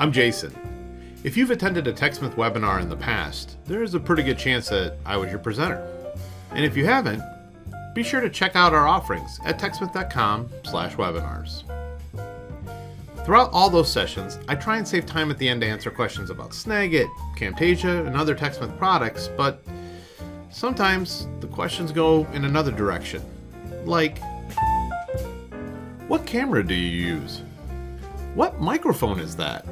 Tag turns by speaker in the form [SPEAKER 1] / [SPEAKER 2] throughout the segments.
[SPEAKER 1] I'm Jason. If you've attended a TechSmith webinar in the past, there is a pretty good chance that I was your presenter. And if you haven't, be sure to check out our offerings at techsmith.com/webinars. Throughout all those sessions, I try and save time at the end to answer questions about Snagit, Camtasia, and other TechSmith products, but sometimes the questions go in another direction. Like, what camera do you use? What microphone is that?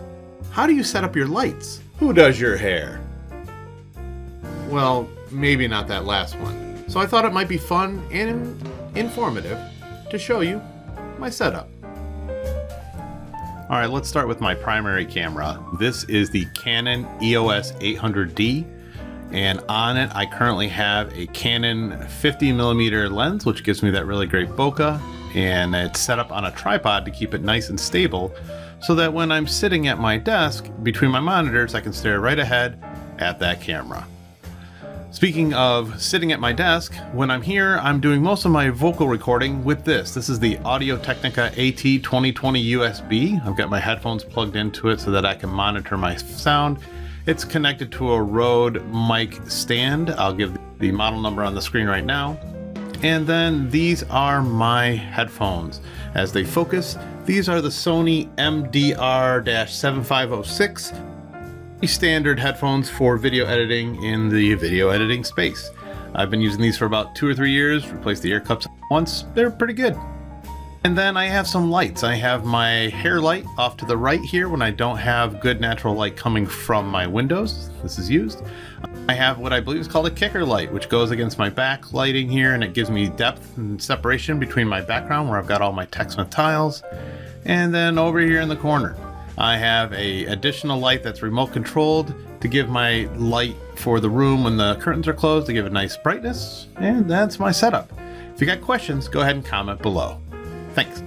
[SPEAKER 1] How do you set up your lights? Who does your hair? Well, maybe not that last one. So I thought it might be fun and informative to show you my setup. All right, let's start with my primary camera. This is the Canon EOS 800D, and on it I currently have a Canon 50mm lens, which gives me that really great bokeh, and it's set up on a tripod to keep it nice and stable so that when I'm sitting at my desk between my monitors, I can stare right ahead at that camera. Speaking of sitting at my desk, when I'm here, I'm doing most of my vocal recording with this. This is the Audio-Technica AT2020 USB. I've got my headphones plugged into it so that I can monitor my sound. It's connected to a Rode mic stand. I'll give the model number on the screen right now. And then these are my headphones. As they focus, these are the Sony MDR-7506 standard headphones for video editing in the video editing space. I've been using these for about 2 or 3 years, replaced the ear cups once. They're pretty good. And then I have some lights. I have my hair light off to the right here when I don't have good natural light coming from my windows. This is used. I have what I believe is called a kicker light, which goes against my back lighting here, and it gives me depth and separation between my background where I've got all my TechSmith tiles. And then over here in the corner, I have a additional light that's remote controlled to give my light for the room when the curtains are closed to give it nice brightness. And that's my setup. If you got questions, go ahead and comment below. Thanks.